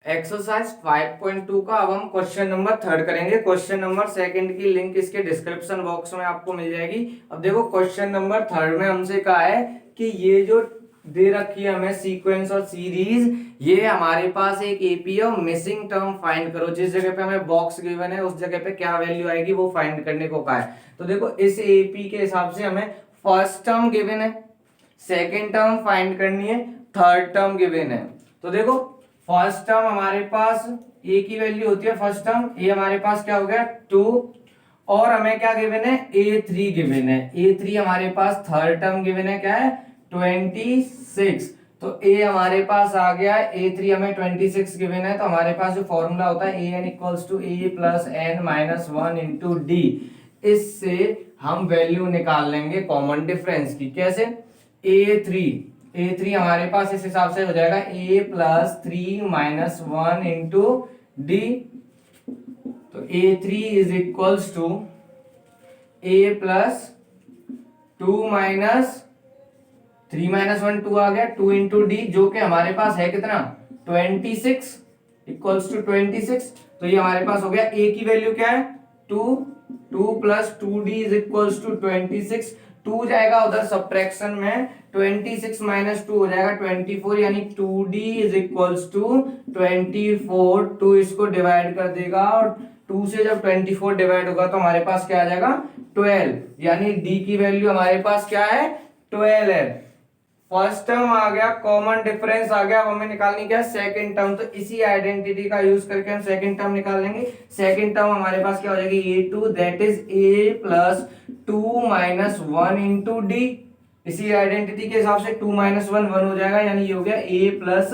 Exercise 5.2 का अब हम क्वेश्चन नंबर 3 करेंगे। क्वेश्चन नंबर 2 की लिंक इसके डिस्क्रिप्शन बॉक्स में आपको मिल जाएगी। अब देखो क्वेश्चन नंबर 3 में हमसे कहा है कि ये जो दे रखी है हमें सीक्वेंस और सीरीज, ये हमारे पास एक एपी है और मिसिंग टर्म फाइंड करो। जिस जगह पे हमें बॉक्स गिवन है उस जगह पे क्या वैल्यू आएगी वो फाइंड करने को कहा है। तो देखो इस एपी के हिसाब से हमें फर्स्ट टर्म गिवन है, सेकेंड टर्म फाइंड करनी है, थर्ड टर्म गिवन है। तो देखो फर्स्ट टर्म हमारे पास ए की वैल्यू होती है, फर्स्ट टर्म ए हमारे पास क्या हो गया 2, और हमें क्या गिवन है a3 गिवन है। a3 हमारे पास थर्ड टर्म गिवन है, क्या है 26। तो a हमारे पास आ गया, a3 हमें 26 गिवन है। तो हमारे पास जो फॉर्मूला होता है an equals to a plus n minus 1 into D, इससे हम वैल्यू निकाल लेंगे कॉमन डिफरेंस की। कैसे? a3 हमारे पास इस हिसाब से हो जाएगा a plus 3 minus 1 into D. तो a3 is equals to a plus 2 minus 3 minus 1 2 आ गया, 2 इंटू डी, जो कि हमारे पास है कितना 26 इक्वल्स टू 26। तो ये हमारे पास हो गया a की वैल्यू क्या है 2 plus 2d is equals to 26। 2 जाएगा उधर सब्ट्रैक्शन में, 26 माइनस 2 हो जाएगा 24, यानी 2d इज इक्वल्स टू 24। 2 इसको डिवाइड कर देगा और 2 से जब 24 डिवाइड होगा तो हमारे पास क्या आ जाएगा 12, यानी d की वैल्यू हमारे पास क्या है 12 है। फर्स्ट टर्म आ गया, कॉमन डिफरेंस आ गया, अब हमें निकालनी क्या है सेकंड टर्म। तो इसी आइडेंटिटी का यूज करके हम सेकंड टर्म निकाल लेंगे। सेकंड टर्म हमारे पास क्या हो जाएगी a2 that is a plus 2 minus 1 into D. इसी आइडेंटिटी के हिसाब से 2 माइनस 1 1 हो जाएगा, यानी ये हो गया a plus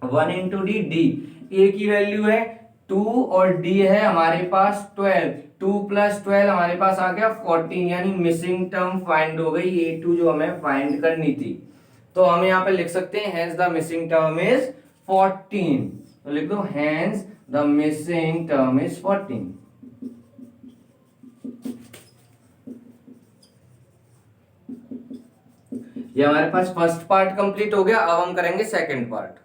1 into D. D a की वैल्यू है 2 और d है हमारे पास 12। 2 प्लस 12 हमारे पास आ गया 14, यानी मिसिंग टर्म फाइंड हो गई a2 जो हमें फाइंड करनी थी। तो हम यहाँ पे लिख सकते हैं hence the missing term is 14। तो लिख दो hence the missing term is 14। ये हमारे पास फर्स्ट पार्ट कंप्लीट हो गया। अब हम करेंगे सेकंड पार्ट।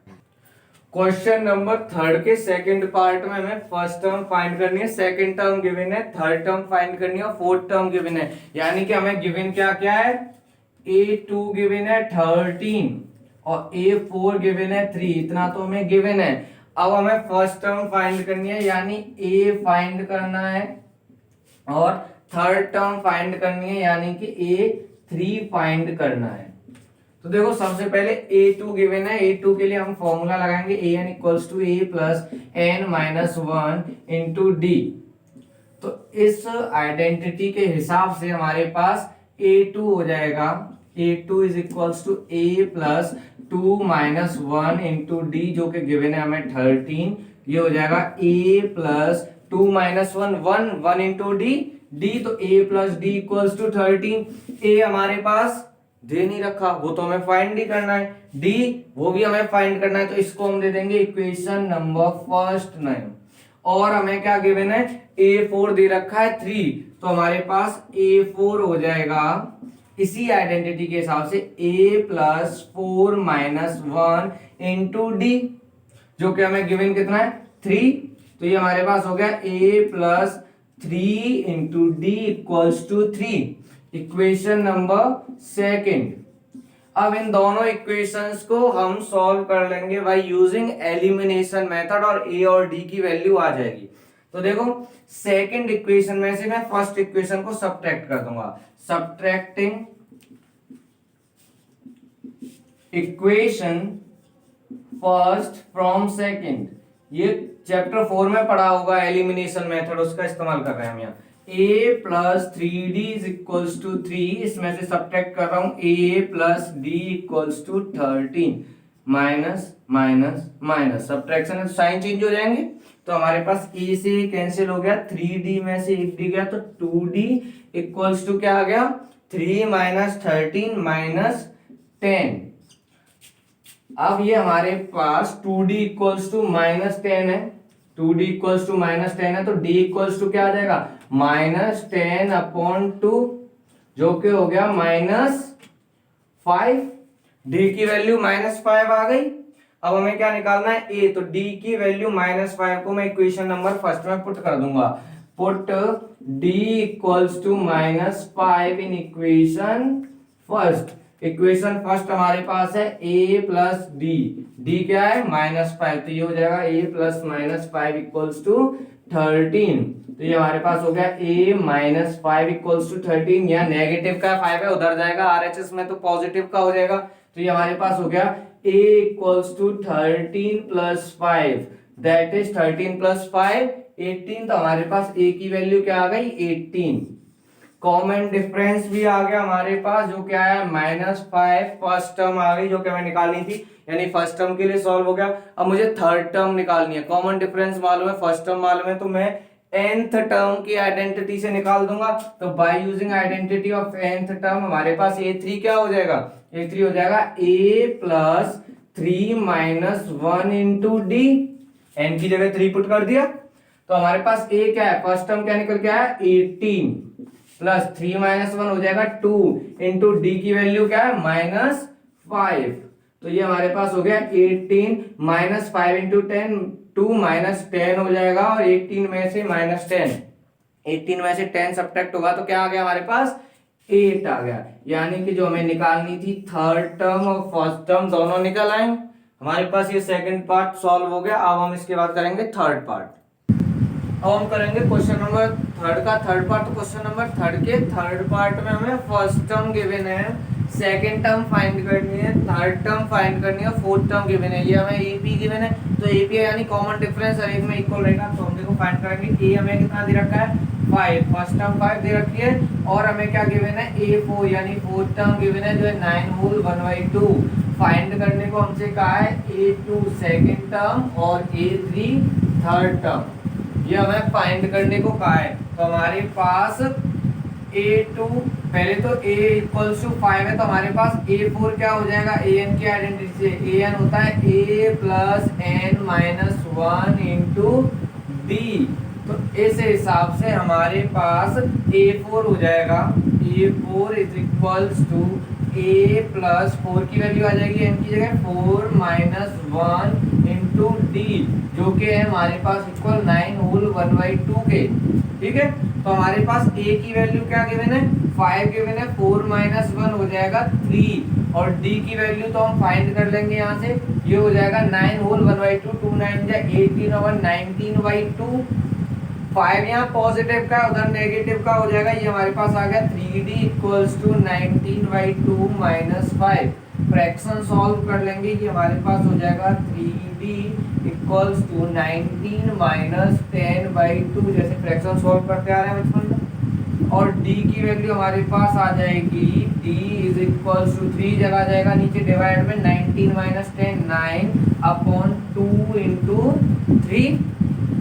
क्वेश्चन नंबर 3 के सेकंड पार्ट में हमें फर्स्ट टर्म फाइंड करनी है, सेकंड टर्म गिवन है, थर्ड टर्म फाइंड करनी है और फोर्थ टर्म गिवन है। यानी कि हमें गिवन क्या क्या है a2 गिवन है 13 और a4 गिवन है 3, इतना तो हमें गिवन है। अब हमें फर्स्ट टर्म फाइंड करनी है, यानी a फाइंड करना है और थर्ड टर्म फाइंड करनी है, यानी कि a3 फाइंड करना है। तो देखो सबसे पहले a2 गिवन है, a2 के लिए हम फॉर्मूला लगाएंगे an equals to a plus n minus 1 into D. तो इस आइडेंटिटी के हिसाब से हमारे पास a2 हो जाएगा, a2 is equals to a plus 2 minus 1 into D, जो कि गिवन है हमें 13। ये हो जाएगा a plus 2 minus 1 into D, तो a plus D equals to 13। a हमारे पास दे नहीं रखा, वो तो हमें फाइंड ही करना है, डी वो भी हमें फाइंड करना है। तो इसको हम दे देंगे इक्वेशन नंबर फर्स्ट 9। और हमें क्या गिवन है a4 दे रखा है 3, तो हमारे पास a4 हो जाएगा इसी आइडेंटिटी के हिसाब से a plus 4 minus 1 into D, जो कि हमें गिवन कितना है 3। तो ये हमारे पास हो गया a plus 3 into D equals to 3, equation number second. अब इन दोनों इक्वेशंस को हम सॉल्व कर लेंगे बाय यूजिंग एलिमिनेशन मेथड और a और d की वैल्यू आ जाएगी। तो देखो सेकंड इक्वेशन में से मैं फर्स्ट इक्वेशन को सब्ट्रैक्ट कर दूंगा। Subtracting equation first from second, ये चैप्टर 4 में पढ़ा होगा एलिमिनेशन मेथड, उसका इस्तेमाल कर रहे हैं हम यहाँ। a plus 3d is equals to 3, इसमें से सब्ट्रैक्ट कर रहा हूं a plus d equals to 13, minus minus minus, subtraction में साइन चेंज हो जाएंगे। तो हमारे पास a से कैंसिल हो गया, 3d में से 1d गया, तो 2d इक्वल्स टू क्या आ गया 3 माइनस 13 माइनस 10। अब ये हमारे पास 2d इक्वल्स टू माइनस 10 है, 2d इक्वल्स टू माइनस 10 है, तो d इक्वल्स टू क्या आ जाएगा माइनस 10 अपॉन 2, जो कि हो गया माइनस 5। d की वैल्यू माइनस 5 आ गई। अब हमें क्या निकालना है, ए। तो डी की वैल्यू -5 को मैं इक्वेशन नंबर फर्स्ट में पुट कर दूंगा। Put D equals to -5 in equation first. Equation first हमारे पास है a प्लस डी। डी क्या है, -5, तो ये हो जाएगा a प्लस -5 इक्वल्स टू 13। तो ये हमारे पास हो गया a -5 इक्वल्स टू 13। यहाँ नेगेटिव का 5 है, उधर जाएगा आरएचएस में तो पॉजिटिव का हो जाएगा। तो ये हमारे पास हो गया a equals to 13 plus 5, that is 13 plus 5 18। तो हमारे पास a की वैल्यू क्या आ गई, 18। कॉमन डिफरेंस भी आ गया हमारे पास, जो क्या है -5। फर्स्ट टर्म आ गई जो कि हमें निकालनी थी, यानी फर्स्ट टर्म के लिए सॉल्व हो गया। अब मुझे थर्ड टर्म निकालनी है। कॉमन डिफरेंस मालूम है, फर्स्ट टर्म मालूम है, तो मैं nth टर्म की आइडेंटिटी से निकाल दूंगा। तो by using identity of nth term हमारे पास a3 क्या हो जाएगा, a3 हो जाएगा a plus 3 minus 1 into D. n की जगह 3 पुट कर दिया, तो हमारे पास a क्या है, फर्स्ट टर्म क्या निकल के आया 18 प्लस 3 माइनस 1 हो जाएगा 2 इंटू डी की वैल्यू क्या है -5। तो ये हमारे पास हो गया 18 माइनस 5 इंटू 10, 2 माइनस 10 हो जाएगा। और 18 में से -10, 18 में से 10 सब्ट्रैक्ट होगा तो क्या आ गया हमारे पास 8 आ गया। यानी कि जो हमें निकालनी थी थर्ड टर्म और फर्स्ट टर्म दोनों निकल आए हमारे पास। ये सेकंड पार्ट सॉल्व हो गया। अब हम इसके बाद करेंगे थर्ड पार्ट। अब हम करेंगे क्वेश्चन नंबर थर्ड का थर्ड पार्ट। तो क्वेश्चन नंबर थर्ड के थर्ड पार्ट में हमें फर्स्ट टर्म गिवन है, सेकंड टर्म फाइंड करनी है, थर्ड टर्म फाइंड करनी है, फोर्थ टर्म गिवन है। ये हमें एपी गिवन है, तो एपी यानी कॉमन डिफरेंस हर एक में इक्वल रहेगा। तो हम देखो फाइंड करेंगे। ए हमें कितना दे रखा है 5, फर्स्ट टर्म 5 दे रखी है, और हमें क्या गिवन है a4 यानी फोर्थ टर्म गिवन है जो है 9 होल 1/2। फाइंड करने को हमसे कहा है a2 सेकंड टर्म और a3 थर्ड टर्म, ये हमें फाइंड करने को कहा है। तो हमारे पास a2, पहले तो a इक्वल्स टू 5 है, तो हमारे पास a4 क्या हो जाएगा, an की आइडेंटिटी से an होता है a plus n minus 1 into D. तो इस हिसाब से हमारे पास a4 हो जाएगा, a4 is equals to a plus 4 की वैल्यू आ जाएगी n की जगह 4 माइनस 1 इंटू डी, जो कि है हमारे पास इक्वल 9 होल 1/2 के। ठीक है, तो हमारे पास a की वैल्यू क्या गिवन है 5 गिवन है, 4 माइनस 1 हो जाएगा 3, और d की वैल्यू तो हम फाइंड कर लेंगे यहाँ से। ये हो जाएगा 9 होल 1/2, 2 9 जा 18 और 19/2। 5 यहाँ पॉजिटिव का उधर नेगेटिव का हो जाएगा। ये हमारे पास आ गया 3d equals to 19/2 minus 5। Fraction solve कर लेंगे, ये हमारे पास हो जाएगा 3d इक्वल्स टू 19 माइनस 10/2, जैसे फ्रैक्शन सॉल्व करते आ रहे हैं बचपन में। और d की वैल्यू हमारे पास आ जाएगी d इज इक्वल्स टू 3 जगह जाएगा नीचे डिवाइड में 19 माइनस 10 9/2 इंटू 3,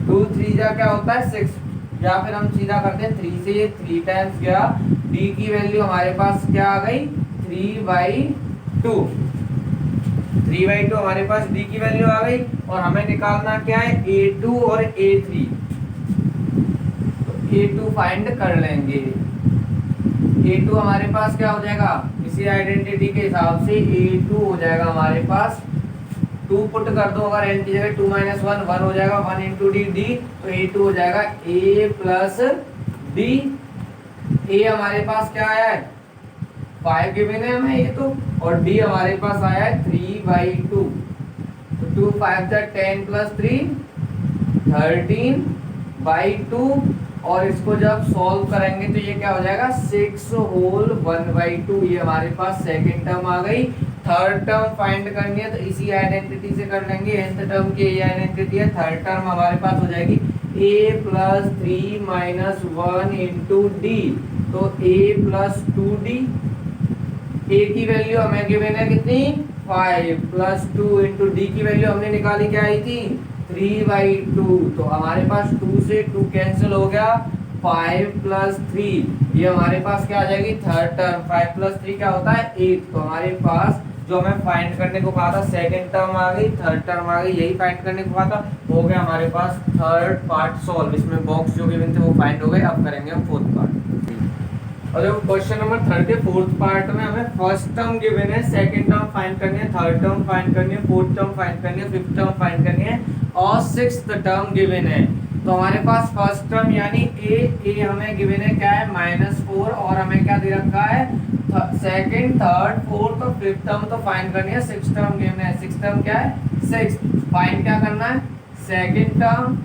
2 3 जा क्या होता है 6, या फिर हम सीधा करते हैं 3 से ये 3 टाइम्स गया। d की वैल्यू हमारे पास क्या आ गई 3/2, 3/2 हमारे पास d की वैल्यू आ गई। और हमें निकालना क्या है a2 और a3, तो a2 फाइंड कर लेंगे। a2 हमारे पास क्या हो जाएगा, इसी आइडेंटिटी के हिसाब से a2 हो जाएगा हमारे पास 2 पुट कर दो, अगर n की जगह 2 माइनस 1 1 हो जाएगा 1 इंटू डी डी, तो a2 हो जाएगा a प्लस डी। a हमारे पास क्या आया है 5 गिवन है हमें ये तो, और d हमारे पास आया है 3/2। तो 2 5 जा 10 प्लस 3 13/2, और इसको जब सॉल्व करेंगे तो ये क्या हो जाएगा 6 होल 1/2। ये हमारे पास सेकंड टर्म आ गई। थर्ड टर्म फाइंड करनी है तो इसी आइडेंटिटी से कर लेंगे। nth टर्म की ये आइडेंटिटी है। थर्ड टर्म हमारे पास हो जाएगी a plus 3 minus 1 into D, तो a प्लस 2d। a की वैल्यू हमें गिवन है कितनी 5 प्लस 2 इंटू डी की वैल्यू हमने निकाली क्या आई थी 3/2। तो हमारे पास 2 से 2 कैंसिल हो गया, 5 प्लस 3, ये हमारे पास क्या आ जाएगी थर्ड टर्म। 5 प्लस 3 क्या होता है 8। तो हमारे पास जो हमें फाइंड करने को कहा था सेकंड टर्म आ गई, थर्ड टर्म आ गई, यही फाइंड करने को कहा था। हो गया हमारे पास थर्ड पार्ट सॉल्व। इसमें बॉक्स जो गिवन थे वो फाइंड हो गए। अब करेंगे हम फोर्थ पार्ट। और देखो क्वेश्चन नंबर थर्ड के फोर्थ पार्ट में हमें फर्स्ट टर्म गिवन है, सेकंड टर्म फाइंड करनी है, थर्ड टर्म फाइंड करनी है, फोर्थ टर्म फाइंड करनी है, फिफ्थ टर्म फाइंड करनी है और सिक्स्थ टर्म गिवन है। तो हमारे पास फर्स्ट टर्म यानी ए हमें गिवन है क्या है -4 और हमें क्या दे रखा है सेकंड, थर्ड, फोर्थ और फिफ्थ टर्म तो फाइंड करनी है। सिक्स्थ टर्म गिवन है, सिक्स्थ टर्म क्या है 6, फाइंड क्या करना है second term,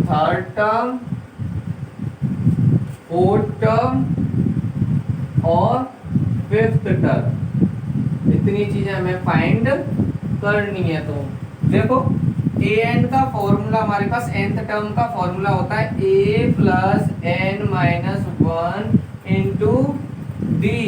third term, fourth term और फिफ्थ टर्म, इतनी चीजें हमें फाइंड करनी है। तो देखो ए एन का फॉर्मूला हमारे पास nth टर्म का फॉर्मूला होता है a plus N minus 1 into D.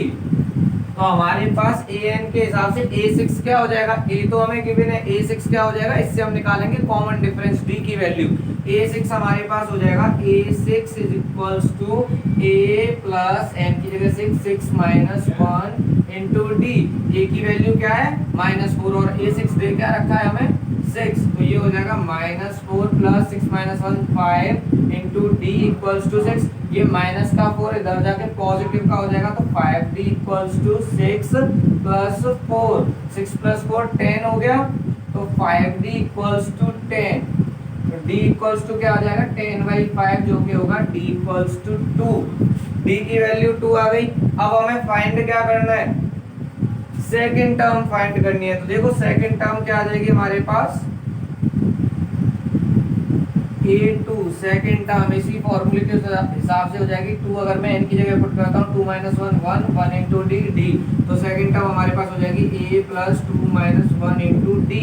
तो हमारे पास ए एन के हिसाब से a6 क्या हो जाएगा, a तो हमें गिवन है, a6 क्या हो जाएगा, इससे हम निकालेंगे कॉमन डिफरेंस d की वैल्यू। a6 हमारे पास हो जाएगा a6 is equals to a plus n की जगह 6 माइनस 1 इंटू डी। a की वैल्यू क्या है -4 और a6 दे क्या रखा है हमें 6, तो ये हो जाएगा -4 plus 6 minus 1 5 into D equals to 6। ये माइनस का 4 इधर जाके पॉजिटिव का हो जाएगा, तो 5d equals to 6 plus 4, 6 plus 4 10 हो गया, तो 5d इक्वल्स टू 10। तो d इक्वल्स टू क्या आ जाएगा 10/5 जो कि होगा d इक्वल्स टू 2। d की वैल्यू 2 आ गई। अब हमें फाइंड क्या करना है सेकंड टर्म फाइंड करनी है। तो देखो सेकंड टर्म क्या आ जाएगी हमारे पास a2, सेकंड टर्म इसी फॉर्मूले के हिसाब से हो जाएगी 2। अगर मैं n की जगह पुट करता हूँ 2 माइनस 1 1 इंटू डी डी, तो सेकंड टर्म हमारे पास हो जाएगी a plus 2 minus 1 into D.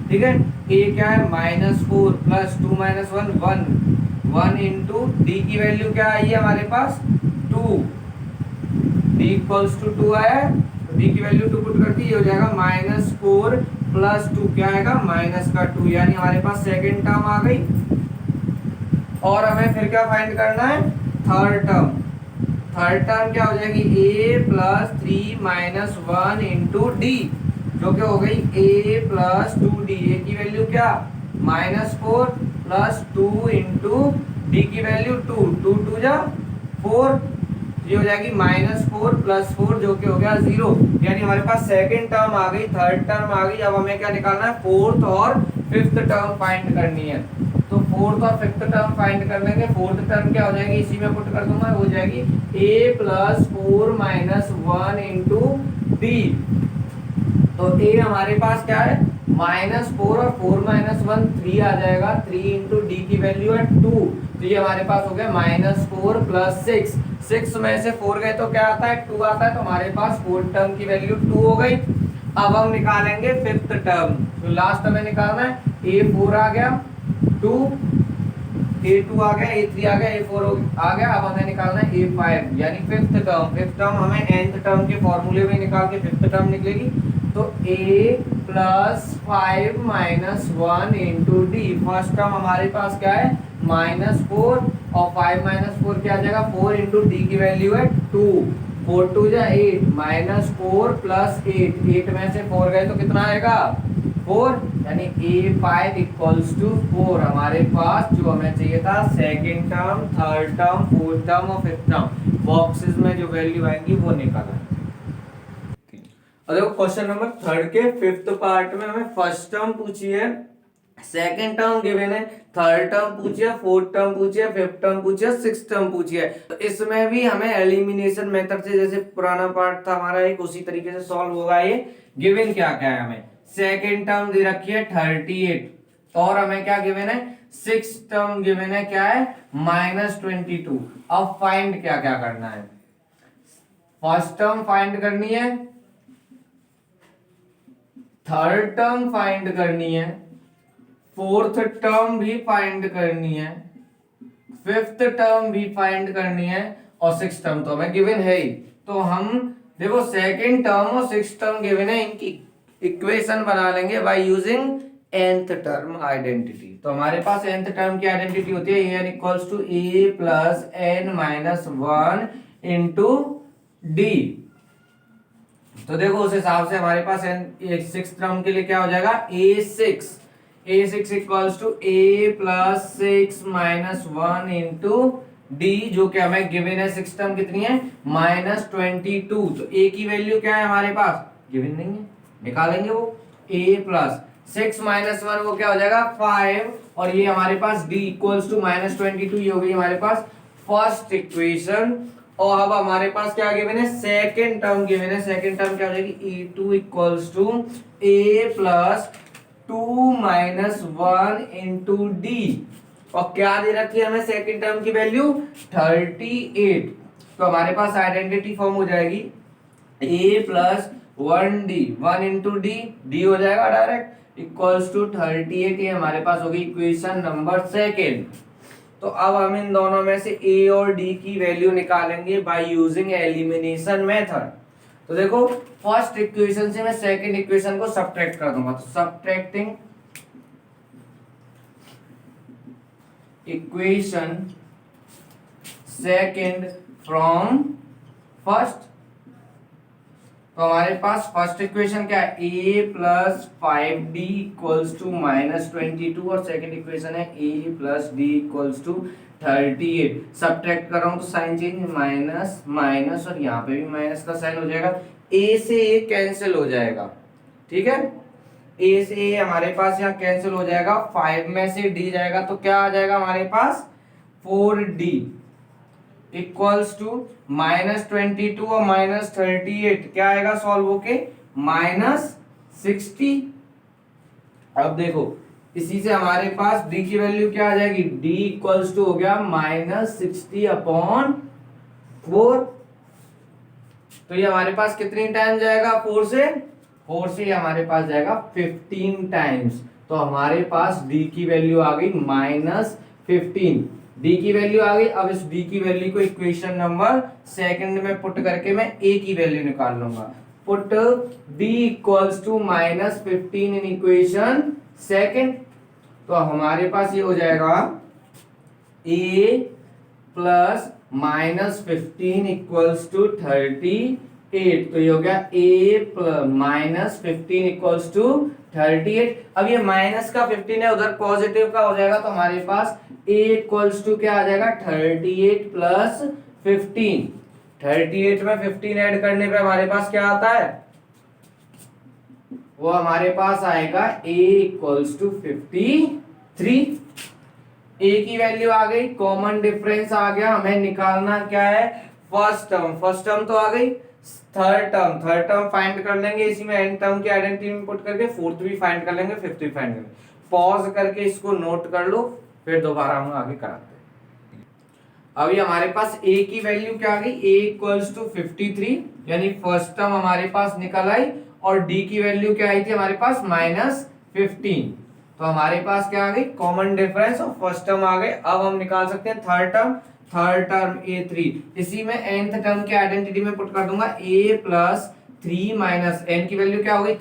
ठीक है, a क्या है -4 प्लस 2 माइनस 1 1 इंटू डी की वैल्यू क्या आई है हमारे पास 2, d इक्वल्स टू 2 आया है, तो d की वैल्यू 2 पुट करती है, ये हो जाएगा -4 प्लस 2 क्या आएगा -2, यानी हमारे पास सेकंड टर्म आ गई। और हमें फिर क्या फाइंड करना है थर्ड टर्म। थर्ड टर्म क्या हो जाएगी a plus 3 minus 1 into D, जो कि हो गई a प्लस 2d। a की वैल्यू क्या -4 प्लस 2 इंटू डी की वैल्यू 2, 2 2 जा 4, ये हो जाएगी -4 प्लस 4 जो कि हो गया 0, यानी हमारे पास सेकंड टर्म आ गई, थर्ड टर्म आ गई। अब हमें क्या निकालना है फोर्थ और फिफ्थ टर्म फाइंड करनी है। तो फोर्थ और फिफ्थ टर्म फाइंड कर लेंगे। फोर्थ टर्म क्या हो जाएगी इसी में पुट कर दूंगा, हो जाएगी a plus 4 minus 1 into D. तो a हमारे पास क्या है -4 और 4 माइनस 1 3 आ जाएगा, 3 इंटू डी की वैल्यू है 2, तो ये हमारे पास हो गया -4 प्लस 6, 6 में से 4 गए तो क्या आता है 2 आता है, तो हमारे पास फोर्थ टर्म की वैल्यू 2 हो गई। अब हम निकालेंगे फिफ्थ टर्म। तो लास्ट हमें निकालना है a4 आ गया 2, a2 आ गया, a3 आ गया, a4 आ गया। अब हमें निकालना है a5 यानी फिफ्थ टर्म। फिफ्थ टर्म हमें nth टर्म के फॉर्मूले में निकाल के फिफ्थ टर्म निकलेगी। तो a plus 5 minus 1 into D, first term हमारे पास क्या है -4 और 5 माइनस 4 क्या आ जाएगा 4 इंटू डी की वैल्यू है 2, 4 2 जा 8 -4 प्लस 8, 8 में से 4 गए तो कितना आएगा 4, यानी a5 इक्वल्स टू 4। हमारे पास जो हमें चाहिए था second term, third term, fourth term और फिफ्थ टर्म, बॉक्सेस में जो वैल्यू आएंगी वो निकाला। और देखो क्वेश्चन नंबर थर्ड के फिफ्थ पार्ट में हमें फर्स्ट टर्म पूछी है, सेकंड टर्म गिवन है, थर्ड टर्म पूछी है, फोर्थ टर्म पूछी है, फिफ्थ टर्म पूछी है, सिक्स्थ टर्म पूछी है। तो इसमें भी हमें एलिमिनेशन मेथड से, जैसे पुराना पार्ट था हमारा एक, उसी तरीके से सॉल्व होगा। ये गिवन क्या क्या है हमें सेकंड टर्म दे रखी है 38 और हमें क्या गिवन है सिक्स टर्म गिवन है क्या है -22। अब फाइंड क्या क्या करना है, फर्स्ट टर्म फाइंड करनी है, थर्ड टर्म फाइंड करनी है, फोर्थ टर्म भी फाइंड करनी है, फिफ्थ टर्म भी फाइंड करनी है और सिक्स टर्म तो हमें गिवन है ही। तो हम देखो सेकंड टर्म और सिक्स टर्म गिवन है, इनकी इक्वेशन बना लेंगे by using nth term identity. तो हमारे पास nth टर्म की आइडेंटिटी होती है n equals to a plus n minus 1 into D. तो देखो उस हिसाब से हमारे पास सिक्स टर्म के लिए क्या हो जाएगा a6 equals to a plus 6 minus 1 into D जो कि हमें गिवन है सिक्स टर्म कितनी है -22। तो ए की वैल्यू क्या है हमारे पास, गिवन नहीं है, निकालेंगे वो ए प्लस 6 माइनस 1 वो क्या हो जाएगा 5, और ये हमारे पास d इक्वल्स टू -22, ये हो गई हमारे पास फर्स्ट इक्वेशन। और अब हमारे पास क्या गिवन है, सेकंड टर्म गिवन है। सेकंड टर्म क्या हो जाएगी, e2 equals to a plus 2 minus 1 into D, और क्या दे रखी है हमें सेकंड टर्म की वैल्यू 38। तो हमारे पास आइडेंटिटी फॉर्म हो जाएगी a plus 1d 1 into D, D हो जाएगा डायरेक्ट इक्वल्स टू 38। ये हमारे पास होगी इक्वेशन नंबर सेकेंड। तो अब हम इन दोनों में से a और d की वैल्यू निकालेंगे बाय यूजिंग एलिमिनेशन मेथड। तो देखो फर्स्ट इक्वेशन से मैं सेकंड इक्वेशन को सब्ट्रैक्ट कर दूंगा, तो subtracting equation second from first, तो हमारे पास फर्स्ट इक्वेशन क्या है, a plus 5d equals to -22, और सेकंड इक्वेशन है a plus d equals to 38। Subtract कर रहा हूं तो साइन चेंज, माइनस माइनस, और यहाँ पे भी माइनस का साइन हो जाएगा, a से a कैंसिल हो जाएगा, ठीक है, a से a हमारे पास यहाँ कैंसिल हो जाएगा, 5 में से d जाएगा तो क्या आ जाएगा हमारे पास 4d इक्वल्स टू -22 और -38 क्या आएगा सॉल्व होके -60। अब देखो इसी से हमारे पास d की वैल्यू क्या आ जाएगी, d इक्वल्स टू हो गया -60/4। तो ये हमारे पास कितनी टाइम जाएगा, 4 से हमारे पास जाएगा 15 टाइम्स। तो हमारे पास d की वैल्यू आ गई -15, d की वैल्यू आ गई। अब इस d की वैल्यू को इक्वेशन नंबर सेकंड में पुट करके मैं a की वैल्यू निकाल लूंगा। Put d equals to -15 in equation second, तो हमारे पास ये हो जाएगा a प्लस -15 इक्वल्स टू 38। तो ये हो गया a प्लस -15 इक्वल्स टू 38। अब ये माइनस का 15 है, उधर पॉजिटिव का हो जाएगा, तो हमारे पास a इक्वल्स टू क्या आ जाएगा 38 प्लस 15। 38 में 15 ऐड करने पे हमारे पास क्या आता है, वो हमारे पास आएगा a इक्वल्स टू 53। a की वैल्यू आ गई, कॉमन डिफरेंस आ गया, हमें निकालना क्या है फर्स्ट टर्म तो आ गई, थर्ड टर्म फाइंड कर लेंगे, इसी में एन टर्म की आइडेंटिटी में पुट करके, फोर्थ भी फाइंड कर लेंगे, फिफ्थ भी फाइंड कर लेंगे। पॉज करके इसको नोट कर लो, फिर दोबारा हम आगे कराते हैं। अभी हमारे पास a की वैल्यू क्या आ गई, a इक्वल्स टू 53, यानी फर्स्ट टर्म हमारे पास निकल आई, और d की वैल्यू क्या आई थी हमारे पास -15। तो हमारे पास क्या आ गई, कॉमन डिफरेंस और फर्स्ट टर्म आ गए। अब हम निकाल सकते हैं थर्ड टर्म a3, इसी में nth टर्म की आइडेंटिटी में पुट कर दूंगा, a प्लस 3 माइनस n की वैल्यू क्या हो गई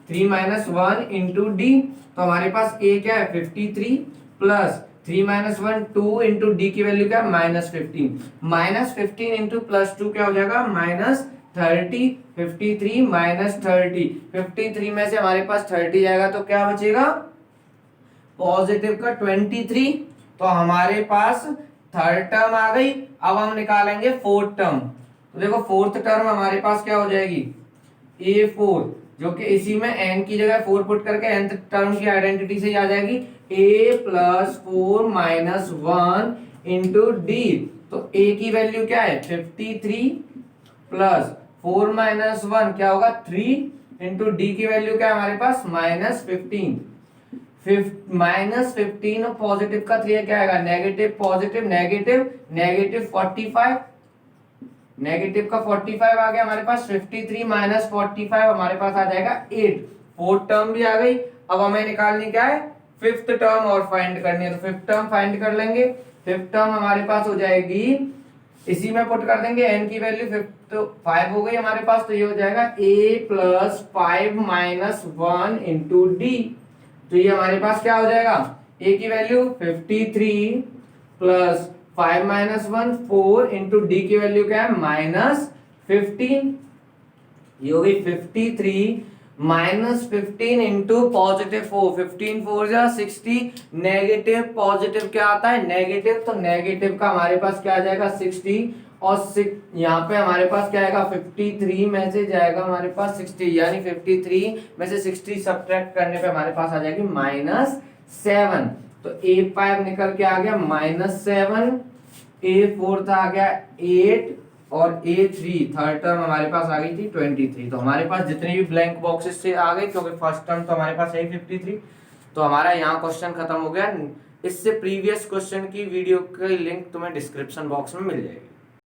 3 माइनस 1 इंटू डी। तो हमारे पास a क्या है 53 प्लस 3 माइनस 1 2 इंटू डी की वैल्यू क्या है -15 इंटू +2 क्या हो जाएगा -30। 53 माइनस 30, 53 में से हमारे पास 30 जाएगा तो क्या बचेगा पॉजिटिव का 23। तो हमारे पास थर्ड टर्म आ गई। अब हम निकालेंगे फोर्थ टर्म। तो देखो फोर्थ टर्म हमारे पास क्या हो जाएगी a4, जो कि इसी में n की जगह 4 पुट करके nth टर्म की आइडेंटिटी से आ जाएगी a plus 4 minus 1 into D. तो a की वैल्यू क्या है 53 प्लस 4 माइनस 1 क्या होगा 3 इंटू डी की वैल्यू क्या है हमारे पास -15। -15 और पॉजिटिव का 3 क्या आएगा नेगेटिव पॉजिटिव नेगेटिव 45, नेगेटिव का 45 आ गया हमारे पास। 53 माइनस 45 हमारे पास आ जाएगा 8। फोर्थ टर्म भी आ गई। अब हमें निकालनी क्या है फिफ्थ टर्म और फाइंड करनी है, तो फिफ्थ टर्म फाइंड कर लेंगे। फिफ्थ टर्म हमारे पास हो जाएगी, इसी में पुट कर देंगे n की वैल्यू 5 हो गई हमारे पास, तो ये हो जाएगा a plus 5 minus 1 into D. तो ये हमारे पास क्या हो जाएगा a की value 53 plus 5 minus 1 4 into D की वैल्यू क्या है -15। ये हो गई 53 -15 इंटू +4, 15 4 जा 60, नेगेटिव पॉजिटिव क्या आता है नेगेटिव, तो नेगेटिव का हमारे पास क्या आ जाएगा 60, और यहाँ पे हमारे पास क्या आएगा 53 में से जाएगा हमारे पास 60, यानी 53 में से 60 सब्ट्रैक्ट करने पे हमारे पास आ जाएगी -7। तो A5 निकल के आ गया -7, A4 आ गया 8, और A3 थर्ड टर्म हमारे पास आ गई थी 23। तो हमारे पास जितनी भी ब्लैंक बॉक्सेस से आ गई, क्योंकि फर्स्ट टर्म तो हमारे पास है 53, तो हमारा यहाँ क्वेश्चन खत्म हो गया। इससे प्रीवियस क्वेश्चन की वीडियो की लिंक तुम्हें डिस्क्रिप्शन बॉक्स में मिल जाएगी।